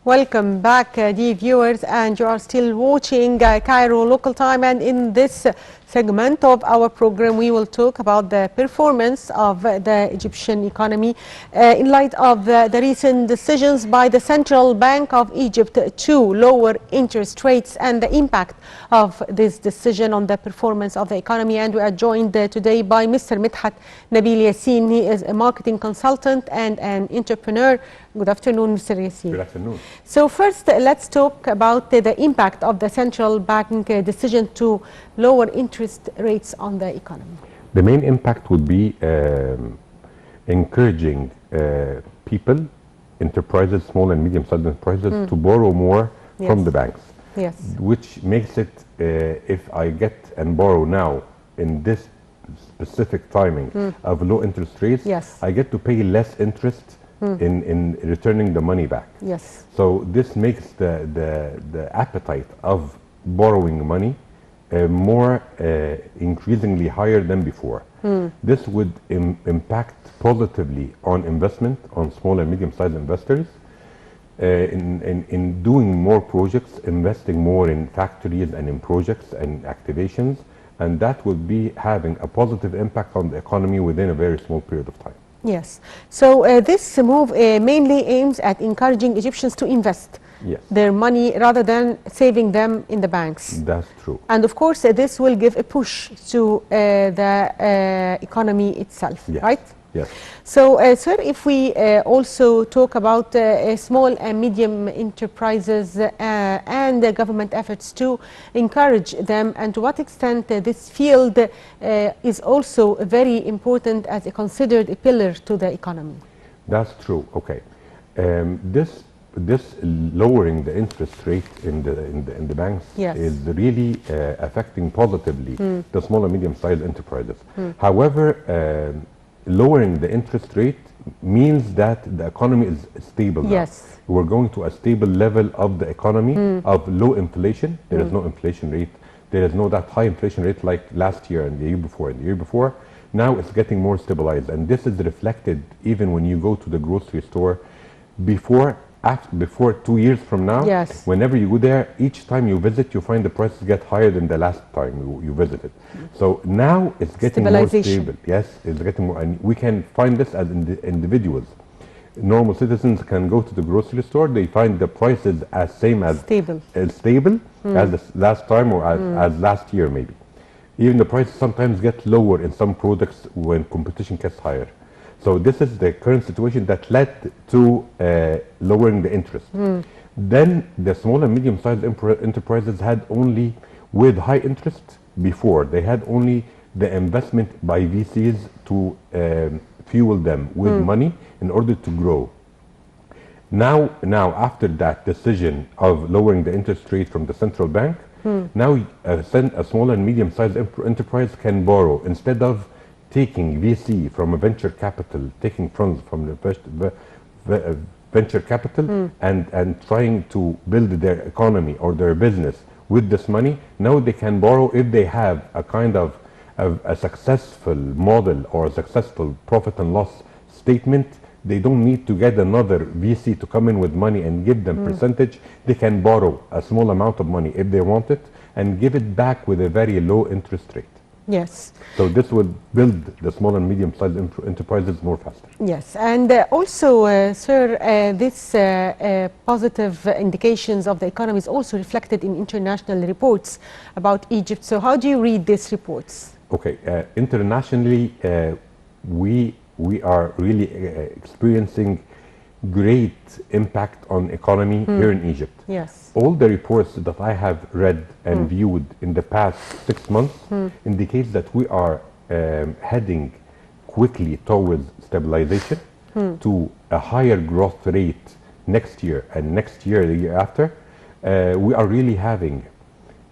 Welcome back, dear viewers, and you are still watching Cairo Local Time. And in this segment of our program, we will talk about the performance of the Egyptian economy in light of the recent decisions by the Central Bank of Egypt to lower interest rates and the impact of this decision on the performance of the economy. And we are joined today by Mr. Medhat Nabil Yassin. He is a marketing consultant and an entrepreneur. Good afternoon, Mr. Yassin. Good afternoon. So first, let's talk about the impact of the central bank decision to lower interest rates on the economy. The main impact would be encouraging people, enterprises, small and medium-sized enterprises, to borrow more from the banks. Yes. Which makes it, if I get and borrow now in this specific timing of low interest rates, I get to pay less interest in returning the money back. Yes. So this makes the appetite of borrowing money more increasingly higher than before. This would impact positively on investment, on small and medium-sized investors, in doing more projects, investing more in factories and in projects and activations, and that would be having a positive impact on the economy within a very small period of time. Yes. So this move mainly aims at encouraging Egyptians to invest their money rather than saving them in the banks. That's true. And of course, this will give a push to the economy itself, right? Yes. So, sir, if we also talk about small and medium enterprises and the government efforts to encourage them, and to what extent this field is also very important as considered a pillar to the economy. That's true. Okay. This lowering the interest rate in the banks is really affecting positively the small and medium-sized enterprises. However, lowering the interest rate means that the economy is stable now. Yes. We're going to a stable level of the economy of low inflation. There is no inflation rate. There is no that high inflation rate like last year and the year before and the year before. Now it's getting more stabilized, and this is reflected even when you go to the grocery store. Before 2 years from now, whenever you go there, each time you visit, you find the prices get higher than the last time you visited. So now it's getting more stable. Yes, it's getting more, and we can find this as individuals. Normal citizens can go to the grocery store, they find the prices as stable as the last time or as last year maybe. Even the prices sometimes get lower in some products when competition gets higher. So this is the current situation that led to lowering the interest. Then the small and medium-sized enterprises had only, with high interest before, they had only the investment by VCs to fuel them with money in order to grow. Now after that decision of lowering the interest rate from the central bank, now a small and medium-sized enterprise can borrow instead of taking VC from a venture capital, taking funds from the venture capital and trying to build their economy or their business with this money. Now they can borrow if they have a kind of a successful model or a successful profit and loss statement. They don't need to get another VC to come in with money and give them percentage. They can borrow a small amount of money if they want it and give it back with a very low interest rate. Yes. So this will build the small and medium-sized enterprises more faster. Yes, and also, sir, this positive indications of the economy is also reflected in international reports about Egypt. So how do you read these reports? Okay, internationally, we are really experiencing great impact on economy here in Egypt. Yes. All the reports that I have read and viewed in the past 6 months indicates that we are heading quickly towards stabilization to a higher growth rate next year and next year, the year after. We are really having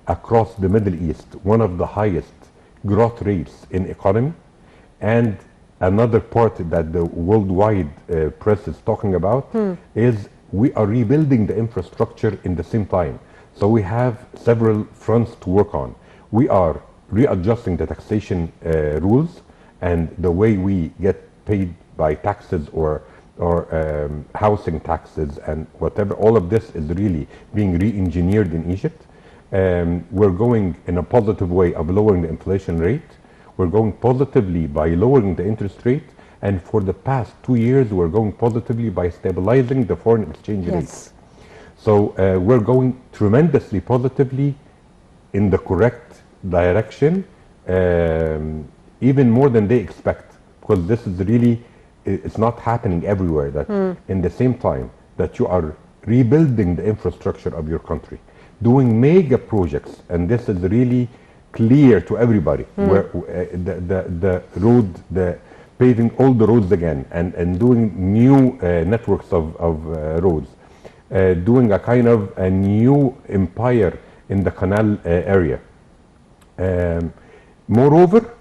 across the Middle East one of the highest growth rates in economy, and another part that the worldwide press is talking about is we are rebuilding the infrastructure in the same time. So we have several fronts to work on. We are readjusting the taxation rules and the way we get paid by taxes or housing taxes and whatever. All of this is really being re-engineered in Egypt. We're going in a positive way of lowering the inflation rate. We're going positively by lowering the interest rate. And for the past 2 years, we're going positively by stabilizing the foreign exchange rate. So we're going tremendously positively in the correct direction, even more than they expect, because this is really, it's not happening everywhere that in the same time that you are rebuilding the infrastructure of your country, doing mega projects, and this is really clear to everybody, where the road, the paving all the roads again, and doing new networks of roads, doing a kind of a new empire in the canal area. Moreover,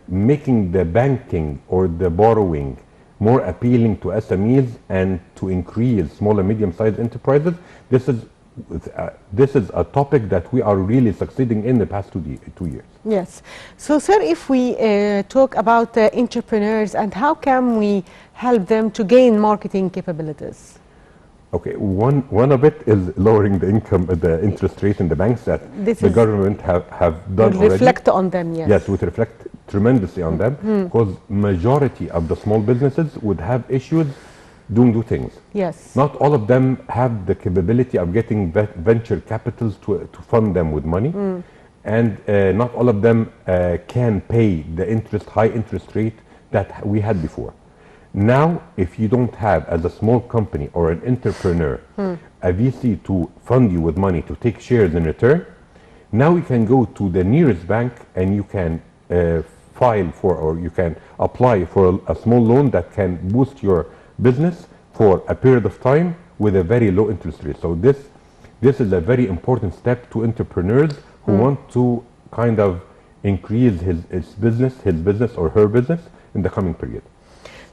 making the banking or the borrowing more appealing to SMEs and to increase small and medium-sized enterprises. This is a topic that we are really succeeding in the past 2 years. Yes. So, sir, if we talk about entrepreneurs and how can we help them to gain marketing capabilities? Okay, one of it is lowering the interest rate in the banks that the government have done already. Reflect on them, yes. Yes, would reflect tremendously on them, because majority of the small businesses would have issues doing two things. Yes. Not all of them have the capability of getting venture capitals to fund them with money, and not all of them can pay the high interest rate that we had before. Now, if you don't have, as a small company or an entrepreneur, a VC to fund you with money to take shares in return, now you can go to the nearest bank and you can file for, or you can apply for a small loan that can boost your business for a period of time with a very low interest rate. So this is a very important step to entrepreneurs who want to kind of increase his business or her business in the coming period.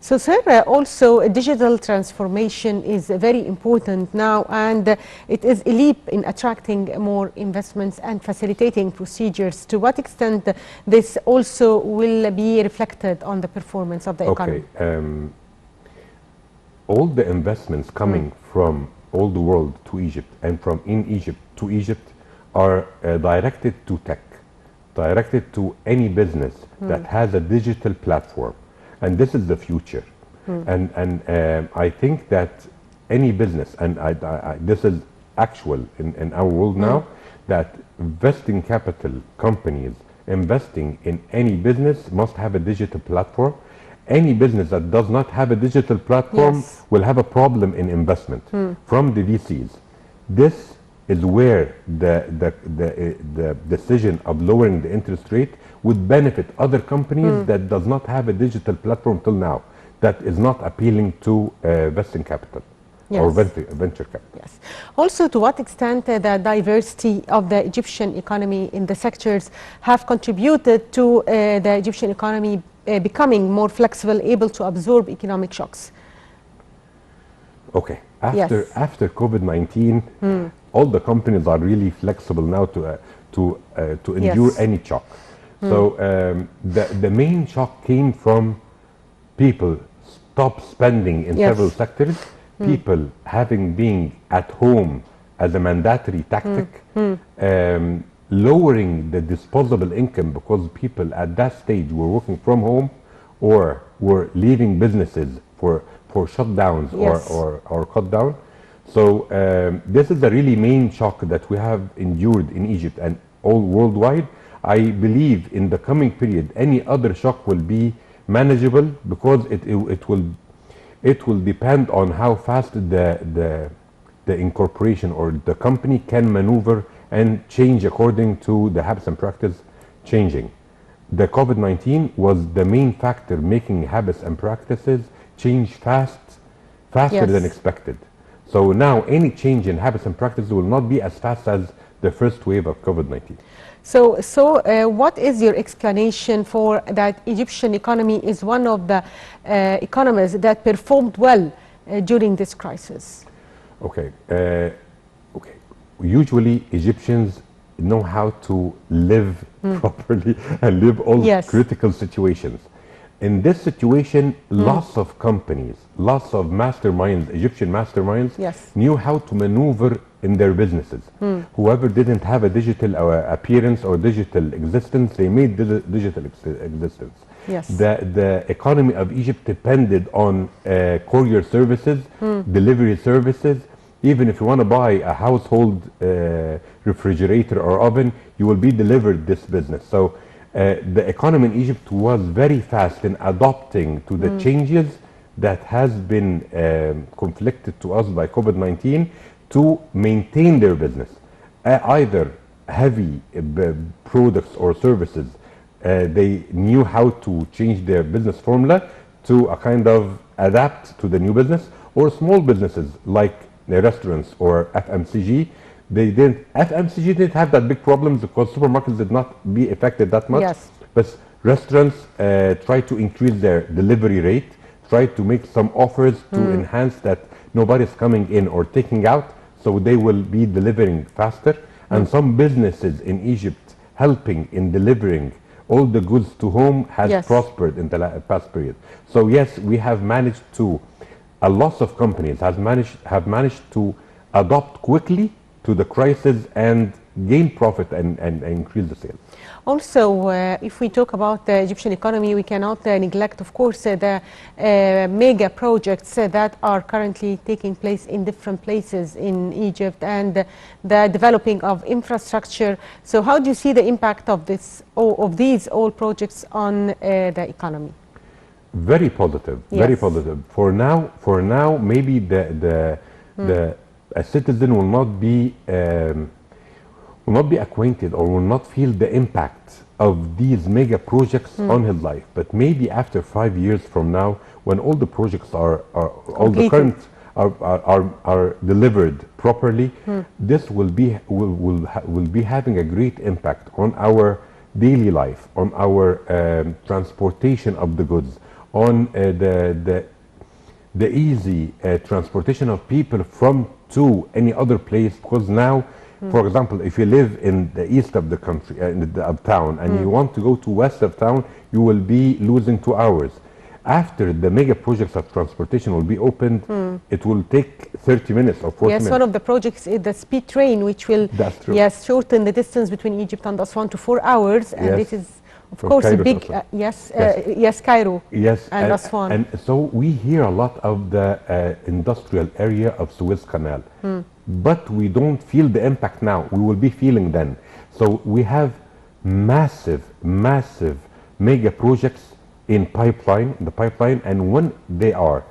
So, sir, also digital transformation is very important now, and it is a leap in attracting more investments and facilitating procedures. To what extent this also will be reflected on the performance of the economy? Okay, all the investments coming from all the world to Egypt and from in Egypt to Egypt are directed to tech, directed to any business that has a digital platform. And this is the future. And I think that any business, and this is actual in our world now, that investing capital companies investing in any business must have a digital platform. Any business that does not have a digital platform will have a problem in investment from the VCs. This is where the decision of lowering the interest rate would benefit other companies that does not have a digital platform till now, that is not appealing to investing capital or venture capital. Yes. Also, to what extent the diversity of the Egyptian economy in the sectors have contributed to the Egyptian economy becoming more flexible, able to absorb economic shocks? Okay. After COVID-19, all the companies are really flexible now to endure any shock. So the main shock came from people stop spending in several sectors, people having been at home as a mandatory tactic, lowering the disposable income because people at that stage were working from home or were leaving businesses for shutdowns or cut down. So this is the really main shock that we have endured in Egypt and all worldwide. I believe in the coming period, any other shock will be manageable because it will depend on how fast the incorporation or the company can maneuver and change according to the habits and practice changing. The COVID-19 was the main factor making habits and practices change faster than expected. So now any change in habits and practices will not be as fast as the first wave of COVID-19. So what is your explanation for that Egyptian economy is one of the economies that performed well during this crisis? Okay. Usually Egyptians know how to live properly and live all critical situations. In this situation, lots of companies, lots of masterminds, Egyptian masterminds, Yes. knew how to maneuver in their businesses. Whoever didn't have a digital appearance or digital existence, they made digital existence. Yes. The economy of Egypt depended on courier services, delivery services. Even if you want to buy a household refrigerator or oven, you will be delivered this business. So the economy in Egypt was very fast in adopting to the changes that has been conflicted to us by COVID-19 to maintain their business. Either heavy products or services, they knew how to change their business formula to a kind of adapt to the new business, or small businesses like restaurants or FMCG. FMCG didn't have that big problems because supermarkets did not be affected that much. Yes. But restaurants try to increase their delivery rate, try to make some offers to enhance that nobody's coming in or taking out, so they will be delivering faster. And some businesses in Egypt helping in delivering all the goods to home has prospered in the past period. So yes, we have managed to, a lot of companies have managed to adopt quickly to the crisis and gain profit and increase the sales. Also, if we talk about the Egyptian economy, we cannot neglect, of course, the mega projects that are currently taking place in different places in Egypt, and the developing of infrastructure. So how do you see the impact of these all projects on the economy? Very positive, very positive. For now, maybe a citizen will not be acquainted or will not feel the impact of these mega projects on his life. But maybe after 5 years from now, when all the projects are all the current are delivered properly, this will be having a great impact on our daily life, on our transportation of the goods, on the easy transportation of people from to any other place. Because now, for example, if you live in the east of the country, of town, and you want to go to west of town, you will be losing 2 hours. After the mega projects of transportation will be opened, it will take 30 minutes or 40 minutes. Yes, one of the projects is the speed train, which will shorten the distance between Egypt and Aswan to 4 hours, and this is, of course, a big Cairo and Aswan. And so we hear a lot of the industrial area of Suez Canal, but we don't feel the impact now. We will be feeling then. So we have massive mega projects in the pipeline, and when they are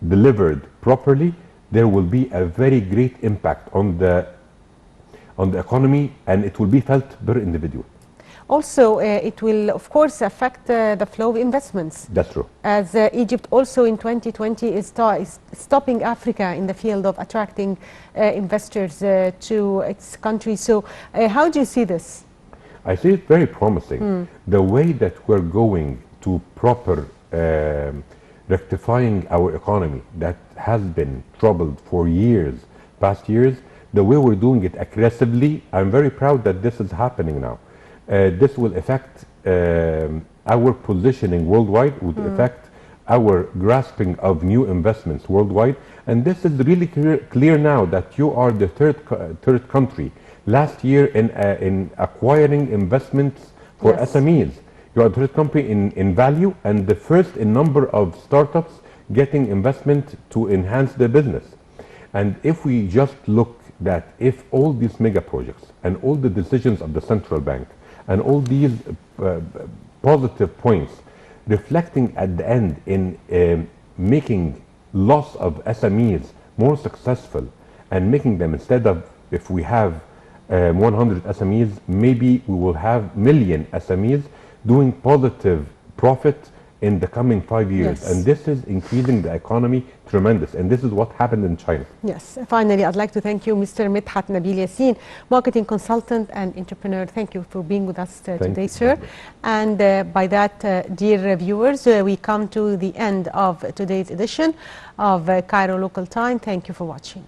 delivered properly, there will be a very great impact on the economy, and it will be felt per individual. Also, it will, of course, affect the flow of investments. That's true. As Egypt also in 2020 is stopping Africa in the field of attracting investors to its country. So how do you see this? I see it very promising. The way that we're going to proper rectifying our economy that has been troubled for past years, the way we're doing it aggressively, I'm very proud that this is happening now. This will affect our positioning worldwide, would affect our grasping of new investments worldwide. And this is really clear now that you are the third country last year in acquiring investments for SMEs. You are the third country in value and the first in number of startups getting investment to enhance their business. And if we just look that if all these mega projects and all the decisions of the central bank and all these positive points reflecting at the end in making lots of SMEs more successful and making them, instead of, if we have 100 SMEs, maybe we will have million SMEs doing positive profit in the coming 5 years. And this is increasing the economy tremendous. And this is what happened in China. Yes. Finally, I'd like to thank you, Mr. Medhat Nabil Yassin, marketing consultant and entrepreneur. Thank you for being with us today, sir. And by that, dear viewers, we come to the end of today's edition of Cairo Local Time. Thank you for watching.